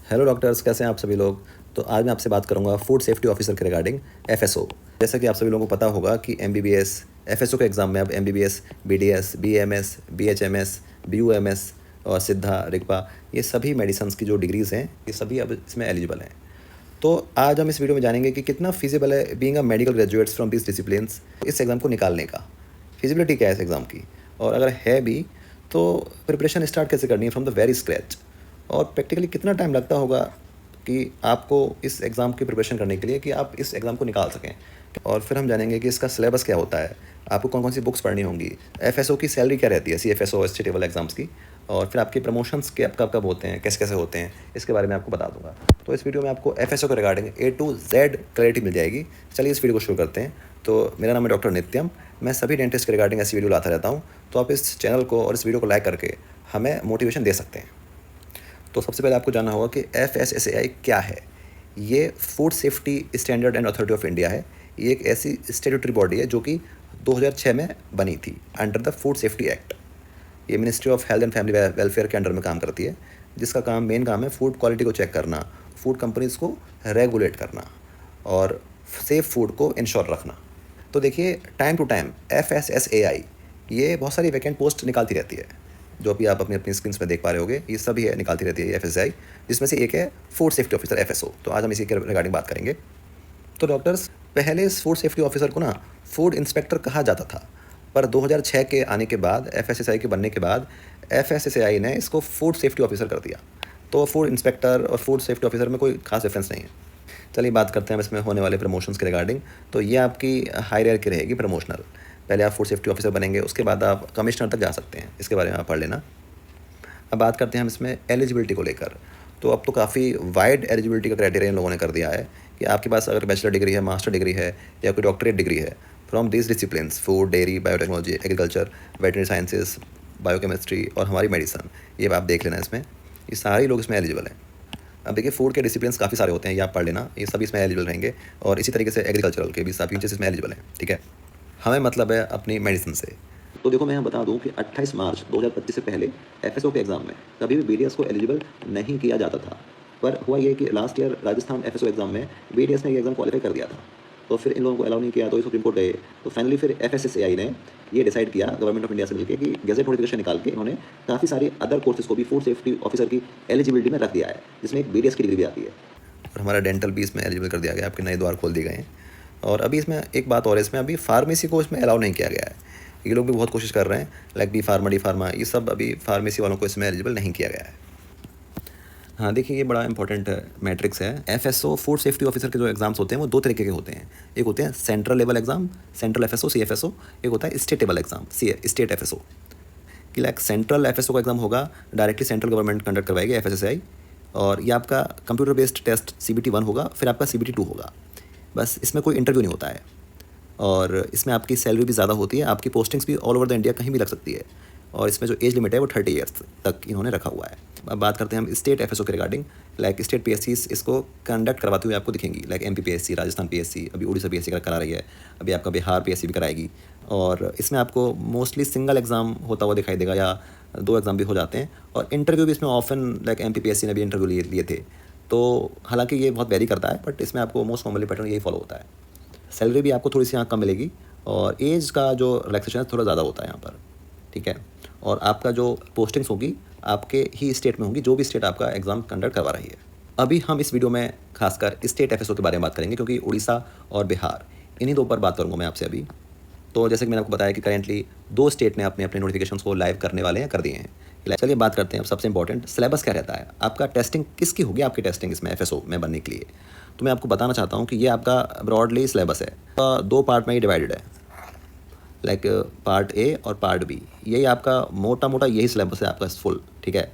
Hello doctors, कैसे हैं आप सभी लोग। तो आज मैं आपसे बात करूंगा फूड सेफ्टी ऑफिसर के रिगार्डिंग एफएसओ। जैसा कि आप सभी लोगों को पता होगा कि एमबीबीएस एफएसओ के एग्ज़ाम में अब MBBS, BDS, BMS, BHMS, BUMS और सिद्धा, रिगपा, ये सभी मेडिसिन्स की जो डिग्रीज़ हैं ये सभी अब इसमें एलिजिबल हैं। तो आज हम इस वीडियो में जानेंगे कि कितना फिजिबल है being a medical graduates from this disciplines इस एग्ज़ाम को निकालने का। फिजिबिलिटी क्या है इस एग्ज़ाम की, और अगर है भी तो प्रिपरेशन स्टार्ट कैसे करनी है फ्रॉम द वेरी स्क्रैच, और प्रैक्टिकली कितना टाइम लगता होगा कि आपको इस एग्ज़ाम की प्रिपरेशन करने के लिए कि आप इस एग्ज़ाम को निकाल सकें। और फिर हम जानेंगे कि इसका सिलेबस क्या होता है, आपको कौन कौन सी बुक्स पढ़नी होंगी, एफएसओ की सैलरी क्या रहती है, सीएफएसओ स्टेट लेवल एग्ज़ाम्स की, और फिर आपके प्रमोशंस के कब कब होते हैं, कैसे कैसे होते हैं, इसके बारे में आपको बता दूंगा। तो इस वीडियो में आपको एफएसओ के regarding A to Z clarity मिल जाएगी। चलिए इस वीडियो को शुरू करते हैं। तो मेरा नाम है डॉक्टर नित्यम, मैं सभी डेंटिस्ट के रिगार्डिंग ऐसी वीडियो लाता रहता हूँ। तो आप इस चैनल को और इस वीडियो को लाइक करके हमें मोटिवेशन दे सकते हैं। तो सबसे पहले आपको जानना होगा कि एफएसएसएआई क्या है। ये food safety standard and authority of India है। ये एक ऐसी स्टैट्यूटरी बॉडी है जो कि 2006 में बनी थी under the food safety act. ये ministry of health and family welfare के अंडर में काम करती है, जिसका मेन काम है फूड क्वालिटी को चेक करना, फूड कंपनीज़ को रेगुलेट करना और सेफ फूड को इंश्योर रखना। तो देखिए, टाइम टू टाइम एफएसएसएआई ये बहुत सारी वैकेंट पोस्ट निकालती रहती है, जो भी आप अपनी अपनी स्क्रीन में देख पा रहे होगे। ये सभी है निकालती रहती है एफएसआई, जिसमें से एक है फूड सेफ्टी ऑफिसर एफएसओ। तो आज हम इसी के रिगार्डिंग बात करेंगे। तो डॉक्टर्स, पहले इस फूड सेफ्टी ऑफिसर को ना फूड इंस्पेक्टर कहा जाता था, पर 2006 के आने के बाद, एफएसएसआई के बनने के बाद, एफएसएसआई ने इसको फूड सेफ्टी ऑफिसर कर दिया। तो फूड इंस्पेक्टर और फूड सेफ्टी ऑफिसर में कोई खास डिफरेंस नहीं है। चलिए बात करते हैं इसमें होने वाले प्रमोशंस के रिगार्डिंग। तो ये आपकी हायरार्की रहेगी प्रमोशनल। पहले आप फूड सेफ्टी ऑफिसर बनेंगे, उसके बाद आप कमिश्नर तक जा सकते हैं। इसके बारे में आप पढ़ लेना। अब बात करते हैं हम इसमें एलिजिबिलिटी को लेकर। तो अब तो काफ़ी वाइड एलिजिबिलिटी का क्राइटेरिया इन लोगों ने कर दिया है कि आपके पास अगर बैचलर डिग्री है, मास्टर डिग्री है या कोई डॉक्टरेट डिग्री है from this disciplines, food, dairy, biotechnology, agriculture, veterinary sciences, biochemistry और हमारी मेडिसन, ये आप देख लेना इसमें। ये सारे लोग इसमें एलिजिबल हैं। अब देखिए, फूड के डिसिप्लिन्स काफ़ी सारे होते हैं, ये आप पढ़ लेना। ये सभी इसमें एलिजिबल रहेंगे, और इसी तरीके से एग्रीकल्चरल के भी सभी चीज़ इसमें एलिजिबल हैं। ठीक है, हमें मतलब है अपनी मेडिसिन से। तो देखो, मैं यहाँ बता दूँ कि 28 मार्च 2025 से पहले एफएसओ के एग्ज़ाम में कभी भी बीडीएस को एलिजिबल नहीं किया जाता था। पर हुआ ये कि last year Rajasthan FSO exam में बीडीएस ने ये एग्ज़ाम क्वालिफाई कर दिया था। तो फिर इन लोगों को अलाउ नहीं किया, तो ये सुप्रीम कोर्ट गए। तो फाइनली फिर एफएसएसएआई ने ये डिसाइड किया गवर्नमेंट ऑफ इंडिया से मिलकर कि गजट नोटिफिकेशन निकाल के इन्होंने काफ़ी सारी अदर कोर्सेज को भी फूड सेफ्टी ऑफिसर की एलिजिबिलिटी में रख दिया है, जिसमें एक बीडीएस की डिग्री भी आती है। और हमारा डेंटल भी इसमें एलिजिबल कर दिया गया, आपके नए द्वार खोल दिए गए हैं। और अभी इसमें एक बात और है, इसमें अभी फार्मेसी को इसमें अलाउ नहीं किया गया है। ये लोग भी बहुत कोशिश कर रहे हैं, like B pharma, D pharma, ये सब अभी फार्मेसी वालों को इसमें एलिजिबल नहीं किया गया है। हाँ देखिए, ये बड़ा इंपॉर्टेंट मैट्रिक्स है। एफएसओ फूड सेफ्टी ऑफिसर के जो एग्जाम्स होते हैं वो दो तरीके के होते हैं। एक होते हैं central level exam, central FSO, CFSO. एक होता है state level exam, state FSO. कि लाइक सेंट्रल एफएसओ का एग्जाम होगा, डायरेक्टली सेंट्रल गवर्नमेंट कंडक्ट करवाएगी, एफएसएसआई। और ये आपका कंप्यूटर बेस्ड टेस्ट सीबीटी 1 होगा, फिर आपका सीबीटी 2 होगा। बस इसमें कोई इंटरव्यू नहीं होता है, और इसमें आपकी सैलरी भी ज़्यादा होती है, आपकी पोस्टिंग्स भी ऑल ओवर द इंडिया कहीं भी लग सकती है। और इसमें जो एज लिमिट है वो 30 ईयर्स तक इन्होंने रखा हुआ है। अब बात करते हैं हम स्टेट एफएसओ के रिगार्डिंग। लाइक स्टेट पीएससीज इसको कंडक्ट करवाते हुए आपको दिखेंगी, like MP PSC, Rajasthan PSC, अभी उड़ीसा पीएससी करा रही है, अभी आपका बिहार पीएससी भी कराएगी। और इसमें आपको मोस्टली सिंगल एग्ज़ाम होता हुआ दिखाई देगा, या 2 एग्ज़ाम भी हो जाते हैं। और इंटरव्यू भी इसमें ऑफन, लाइक एमपी पीएससी ने भी इंटरव्यू लिए थे। तो हालांकि ये बहुत वेरी करता है, बट इसमें आपको मोस्ट कॉमनली पैटर्न यही फॉलो होता है। सैलरी भी आपको थोड़ी सी यहाँ कम मिलेगी, और एज का जो रिलैक्सेशन है थोड़ा ज़्यादा होता है यहाँ पर। ठीक है, और आपका जो पोस्टिंग्स होगी आपके ही स्टेट में होंगी, जो भी स्टेट आपका एग्ज़ाम कंडक्ट करवा रही है। अभी हम इस वीडियो में खासकर स्टेट एफएसओ के बारे में बात करेंगे, क्योंकि उड़ीसा और बिहार, इन्हीं दो पर बात करूँगा मैं आपसे अभी। तो जैसे कि मैंने आपको बताया कि करेंटली 2 स्टेट ने अपने अपने नोटिफिकेशंस को लाइव करने वाले हैं, कर दिए हैं। चलिए बात करते हैं अब सबसे इंपॉर्टेंट, सिलेबस क्या रहता है आपका, टेस्टिंग किसकी होगी आपकी टेस्टिंग इसमें एफएसओ में बनने के लिए। तो मैं आपको बताना चाहता हूँ कि ये आपका ब्रॉडली सिलेबस है, 2 पार्ट में ही डिवाइडेड है, लाइक पार्ट ए और पार्ट बी। यही आपका मोटा मोटा यही सिलेबस है आपका फुल। ठीक है,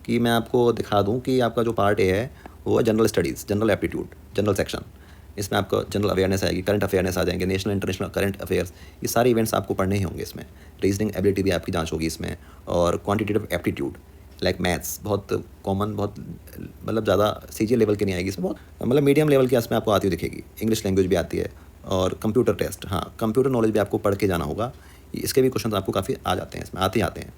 कि मैं आपको दिखा दूं कि आपका जो पार्ट ए है वो है general studies, general aptitude, general section. इसमें आपको जनरल अवेयरनेस आएगी, करंट अफेयरनेस आ जाएंगे, नेशनल इंटरनेशनल करंट अफेयर्स, ये सारे इवेंट्स आपको पढ़ने ही होंगे इसमें। रीजनिंग एबिलिटी भी आपकी जांच होगी इसमें, और क्वांटिटेटिव एप्टीट्यूड लाइक मैथ्स, बहुत कॉमन, बहुत मतलब ज़्यादा सीजी लेवल की नहीं आएगी इसमें, बहुत मतलब मीडियम लेवल की इसमें आपको आती हुई दिखेगी। इंग्लिश लैंग्वेज भी आती है, और कंप्यूटर टेस्ट, हाँ कंप्यूटर नॉलेज भी आपको पढ़ के जाना होगा। इसके भी क्वेश्चन आपको काफ़ी आ जाते हैं, इसमें आते ही आते हैं।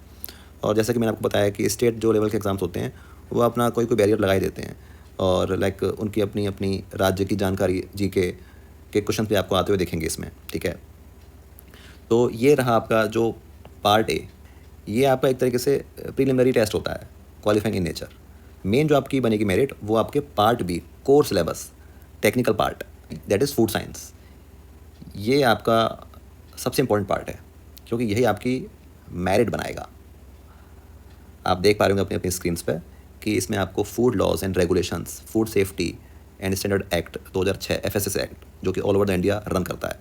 और जैसे कि मैंने आपको बताया कि स्टेट जो लेवल के एग्ज़ाम्स होते हैं वो अपना कोई बैरियर लगा ही देते हैं। और लाइक उनकी अपनी अपनी राज्य की जानकारी के क्वेश्चन भी आपको आते हुए देखेंगे इसमें, ठीक है। तो ये रहा आपका जो पार्ट ए, ये आपका एक तरीके से प्रीलिमिनरी टेस्ट होता है, क्वालिफाइंग इन नेचर। मेन जो आपकी बनेगी मेरिट वो आपके part B, core syllabus, technical part, that is food science. ये आपका सबसे इम्पोर्टेंट पार्ट है क्योंकि यही आपकी मेरिट बनाएगा। आप देख पा रहे होंगे अपनी अपनी स्क्रीन्स पे कि इसमें आपको food laws and regulations, food safety and standard act 2006 FSS act, जो कि all over the India run करता है।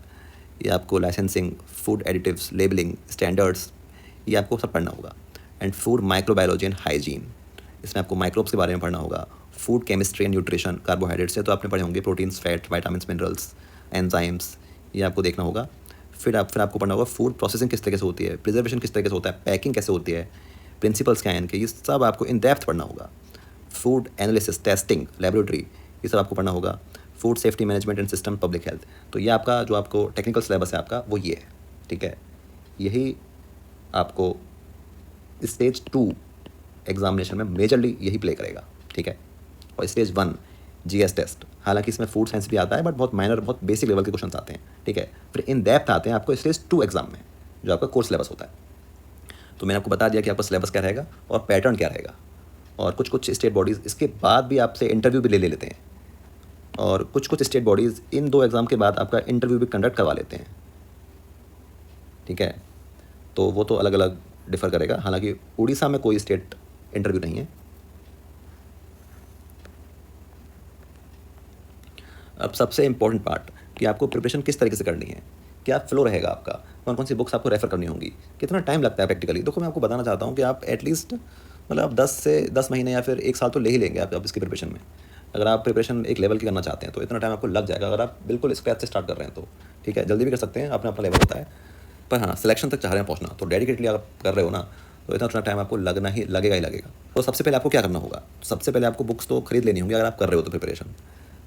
ये आपको licensing, food additives, labelling, standards, ये आपको सब पढ़ना होगा। And food microbiology and hygiene, इसमें आपको माइक्रोब्स के बारे में पढ़ना होगा। Food chemistry and nutrition, carbohydrates से तो आपने पढ़े होंगे, proteins, fat, vitamins, minerals, enzymes, ये आपको देखना होगा। फिर आपको पढ़ना होगा फूड प्रोसेसिंग किस तरीके से होती है, प्रिजर्वेशन किस तरीके से होता है, पैकिंग कैसे होती है, प्रिंसिपल्स क्या हैं इनके, ये सब आपको इन डेप्थ पढ़ना होगा। फूड एनालिसिस, टेस्टिंग, लेबोरेटरी, ये सब आपको पढ़ना होगा। Food safety management and system, public health. तो ये आपका जो आपको टेक्निकल सिलेबस है आपका वो ये है, ठीक है। यही आपको स्टेज 2 एग्जामिनेशन में मेजरली यही प्ले करेगा, ठीक है। और स्टेज 1 GS टेस्ट, हालांकि इसमें फूड साइंस भी आता है बट बहुत माइनर, बहुत बेसिक लेवल के क्वेश्चन आते हैं, ठीक है। फिर इन डेप्थ आते हैं आपको स्टेज 2 एग्जाम में, जो आपका कोर्स सिलेबस होता है। तो मैंने आपको बता दिया कि आपका सिलेबस क्या रहेगा और पैटर्न क्या रहेगा। और कुछ स्टेट बॉडीज़ इसके बाद भी आपसे इंटरव्यू भी ले लेते हैं, और कुछ स्टेट बॉडीज़ इन 2 एग्ज़ाम के बाद आपका इंटरव्यू भी कंडक्ट करवा लेते हैं, ठीक है। तो वो तो अलग अलग डिफ़र करेगा, हालांकि उड़ीसा में कोई स्टेट इंटरव्यू नहीं है। अब सबसे इम्पोर्टेंट पार्ट कि आपको प्रिपरेशन किस तरीके से करनी है, क्या फ्लो रहेगा आपका, कौन कौन सी बुक्स आपको रेफ़र करनी होंगी, कितना टाइम लगता है प्रैक्टिकली। देखो मैं आपको बताना चाहता हूँ कि आप एटलीस्ट मतलब 10 महीने या फिर 1 साल तो ले ही लेंगे आप इसकी प्रिपरेशन में। अगर आप प्रिपरेशन एक लेवल की करना चाहते हैं तो इतना टाइम आपको लग जाएगा, अगर आप बिल्कुल स्क्रैच से स्टार्ट कर रहे हैं तो, ठीक है। जल्दी भी कर सकते हैं, अपना अपना लेवल होता है, पर हाँ सिलेक्शन तक चाह रहे हैं पहुँचना तो डेडिकेटली आप कर रहे हो ना, तो इतना टाइम आपको लगेगा ही लगेगा। तो सबसे पहले आपको क्या करना होगा, सबसे पहले आपको बुक्स तो खरीद लेनी होंगी अगर आप कर रहे हो तो प्रिपरेशन।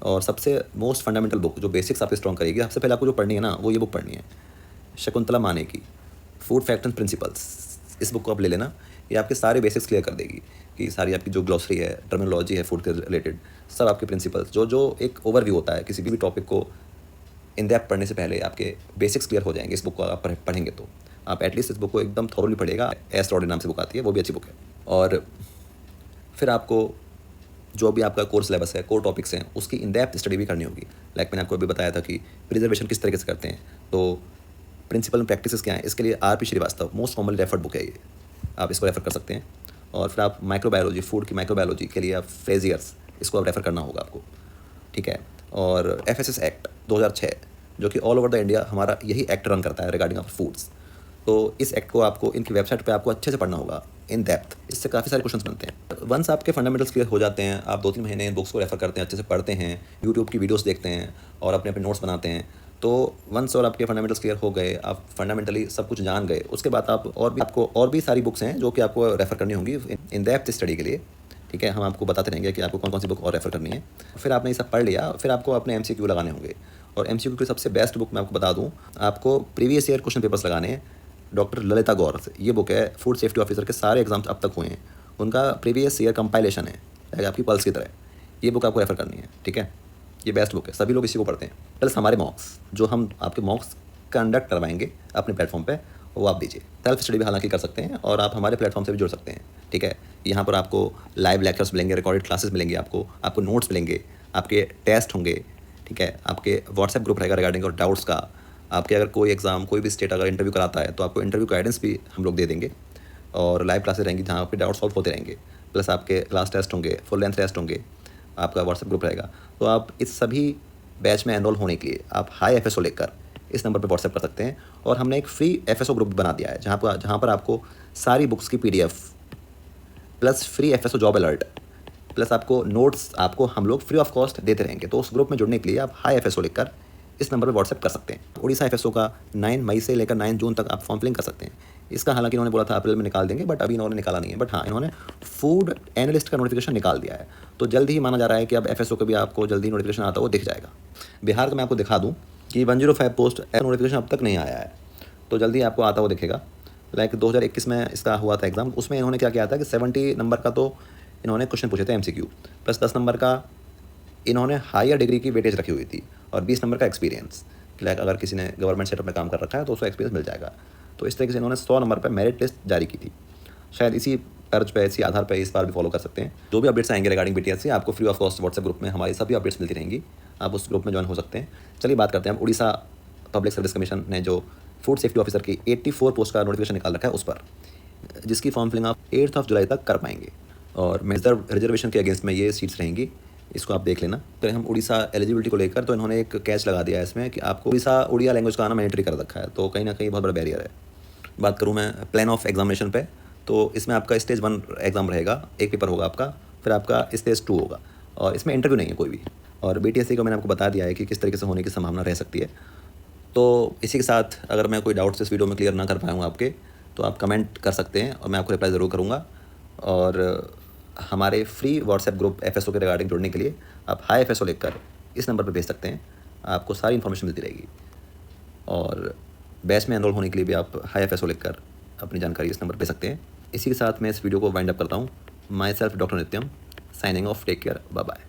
और सबसे मोस्ट फंडामेंटल बुक जो बेसिक्स आपको स्ट्रॉन्ग करेगी, सबसे पहले आपको जो पढ़नी है ना वो ये बुक पढ़नी है, शकुंतला माने की फूड फैक्ट एंड प्रिंसिपल्स। इस बुक को आप ले लेना, ये आपके सारे बेसिक्स क्लियर कर देगी कि सारी आपकी जो ग्लॉसरी है, टर्मिनोलॉजी है फूड के रिलेटेड, सब आपके प्रिंसिपल्स, जो एक ओवरव्यू होता है किसी भी टॉपिक को इन डेप्थ पढ़ने से पहले आपके बेसिक्स क्लियर हो जाएंगे। इस बुक को आप पढ़ेंगे तो आप एटलीस्ट इस बुक को एकदम थॉरली पढ़ेगा। एस रॉड नाम से बुक आती है, वो भी अच्छी बुक है। और फिर आपको जो भी आपका कोर्स सिलेबस है, कोर टॉपिक्स हैं, उसकी इन डेप्थ स्टडी भी करनी होगी। लाइक मैंने आपको अभी बताया था कि प्रिजर्वेशन किस तरीके से करते हैं, तो प्रिंसिपल एंड प्रैक्टिसेस क्या हैं, इसके लिए RP Srivastava most commonly referred book है ये, आप इसको रेफ़र कर सकते हैं। और फिर आप माइक्रोबायोलॉजी, फूड की माइक्रोबायोलॉजी के लिए आप फ्रेजियर्स, इसको आप रेफ़र करना होगा आपको, ठीक है। और FSS एक्ट 2006, जो कि ऑल ओवर द इंडिया हमारा यही एक्ट रन करता है रिगार्डिंग ऑफ फूड्स। तो इस एक्ट को आपको इनकी वेबसाइट पे आपको अच्छे से पढ़ना होगा इन डेप्थ, इससे काफ़ी सारे क्वेश्चंस बनते हैं। वंस आपके फंडामेंटल्स क्लियर हो जाते हैं, आप 2-3 महीने इन बुक्स को रेफ़र करते हैं, अच्छे से पढ़ते हैं, यूट्यूब की वीडियोस देखते हैं और अपने अपने नोट्स बनाते हैं, तो वंस और आपके फंडामेंटल्स क्लियर हो गए, आप फंडामेंटली सब कुछ जान गए, उसके बाद आपको और भी सारी बुक्स हैं जो कि आपको रेफ़र करनी होंगी इन डेप्थ स्टडी के लिए, ठीक है। हम आपको बताते रहेंगे कि आपको कौन कौन सी बुक और रेफ़र करनी है। फिर आपने ये सब पढ़ लिया, फिर आपको अपने MCQ लगाने होंगे। और MCQ की सबसे बेस्ट बुक मैं आपको बता दूँ, आपको प्रीवियस ईयर क्वेश्चन पेपर्स लगाने हैं। डॉक्टर ललिता गौर से ये बुक है, फूड सेफ्टी ऑफिसर के सारे एग्जाम्स अब तक हुए हैं, उनका प्रीवियस ईयर कंपाइलेशन है, आपकी पल्स की तरह। ये बुक आपको रेफ़र करनी है, ठीक है। ये बेस्ट बुक है, सभी लोग इसी को पढ़ते हैं। प्लस हमारे मॉक्स, जो हम आपके मॉक्स कंडक्ट करवाएंगे अपने प्लेटफॉर्म पे, वो आप दीजिए। सेल्फ स्टडी भी हालांकि कर सकते हैं और आप हमारे प्लेटफॉर्म से भी जुड़ सकते हैं, ठीक है। यहाँ पर आपको लाइव लेक्चर्स मिलेंगे, रिकॉर्डेड क्लासेस मिलेंगे, आपको नोट्स मिलेंगे, आपके टेस्ट होंगे, ठीक है। आपके व्हाट्सएप ग्रुप रहेगा रिगार्डिंग और डाउट्स का। आपके अगर कोई एग्ज़ाम, कोई भी स्टेट अगर इंटरव्यू कराता है तो आपको इंटरव्यू गाइडेंस भी हम लोग दे देंगे। और लाइव क्लासेस रहेंगी जहाँ आपके डाउट सॉल्व होते रहेंगे। प्लस आपके क्लास टेस्ट होंगे, फुल लेंथ टेस्ट होंगे, आपका व्हाट्सएप ग्रुप रहेगा। तो आप इस सभी बैच में एनरोल होने के लिए आप हाई FSO लेकर इस नंबर पर व्हाट्सएप कर सकते हैं। और हमने एक फ्री FSO ग्रुप बना दिया है जहाँ पर आपको सारी बुक्स की PDF plus free FSO job alert plus आपको नोट्स आपको हम लोग फ्री ऑफ कॉस्ट देते रहेंगे। तो उस ग्रुप में जुड़ने के लिए आप हाई FSO लेकर इस नंबर पर व्हाट्सएप कर सकते हैं। उड़ीसा FSO का 9 मई से लेकर 9 जून तक आप फॉर्म फिलिंग कर सकते हैं। इसका हालांकि इन्होंने बोला था अप्रैल में निकाल देंगे, बट अभी इन्होंने निकाला नहीं है। बट हाँ, इन्होंने फूड एनालिस्ट का नोटिफिकेशन निकाल दिया है, तो जल्द ही माना जा रहा है कि अब FSO का भी आपको जल्दी नोटिफिकेशन आता हुआ दिख जाएगा। बिहार का मैं आपको दिखा दूँ कि 105 पोस्ट नोटिफिकेशन अब तक नहीं आया है, तो जल्दी आपको आता हुआ दिखेगा। लाइक 2021 में इसका हुआ था एग्ज़ाम, उसमें इन्होंने क्या किया था कि 70 नंबर का तो इन्होंने क्वेश्चन पूछे थे MCQ, प्लस 10 नंबर का इन्होंने हायर डिग्री की वेटेज रखी हुई थी और 20 नंबर का एक्सपीरियंस। लाइक अगर किसी ने गवर्नमेंट सेटअप में काम कर रखा है तो उसको एक्सपीरियंस मिल जाएगा। तो इस तरीके से इन्होंने 100 नंबर पर मेरिट लिस्ट जारी की थी। शायद इसी तर्ज पे, इसी आधार पर इस बार भी फॉलो कर सकते हैं। जो भी अपडेट्स आएंगे रिगार्डिंग BTS से आपको free of cost WhatsApp group में हमारी सभी अपडेट्स मिलती रहेंगी। आप उस ग्रुप में ज्वाइन हो सकते हैं। चलिए बात करते हैं हम उड़ीसा पब्लिक सर्विस कमीशन ने जो फूड सेफ्टी ऑफिसर की 84 पोस्ट का नोटिफिकेशन निकाल रखा है उस पर, जिसकी फॉर्म फिलिंग आप 8 जुलाई तक कर पाएंगे और रिजर्वेशन के अगेंस्ट में ये सीट्स रहेंगी। इसको आप देख लेना। तो हम उड़ीसा एलिजिबिलिटी को लेकर तो इन्होंने एक कैच लगा दिया है इसमें कि आपको उड़िया लैंग्वेज का आना मैंडेटरी कर रखा है, तो कहीं ना कहीं बहुत बड़ा बैरियर है। बात करूँ मैं प्लान ऑफ एग्जामिनेशन पे, तो इसमें आपका स्टेज 1 एग्ज़ाम रहेगा, एक पेपर होगा आपका, फिर आपका स्टेज 2 होगा और इसमें इंटरव्यू नहीं है कोई भी। और BTSC को मैंने आपको बता दिया है कि किस तरीके से होने की संभावना रह सकती है। तो इसी के साथ अगर मैं कोई डाउट्स इस वीडियो में क्लियर ना कर पाया हूँ आपके, तो आप कमेंट कर सकते हैं और मैं आपको रिप्लाई ज़रूर करूँगा। और हमारे फ्री व्हाट्सएप ग्रुप FSO के रिगार्डिंग जुड़ने के लिए आप हाई FSO लिखकर इस नंबर पर भेज सकते हैं, आपको सारी इन्फॉर्मेशन मिलती रहेगी। और बैच में एनरोल होने के लिए भी आप हाई FSO लिखकर अपनी जानकारी इस नंबर पर भेज सकते हैं। इसी के साथ मैं इस वीडियो को वाइंड अप करता हूँ। Myself doctor Nityam, signing off. Take care, bye bye.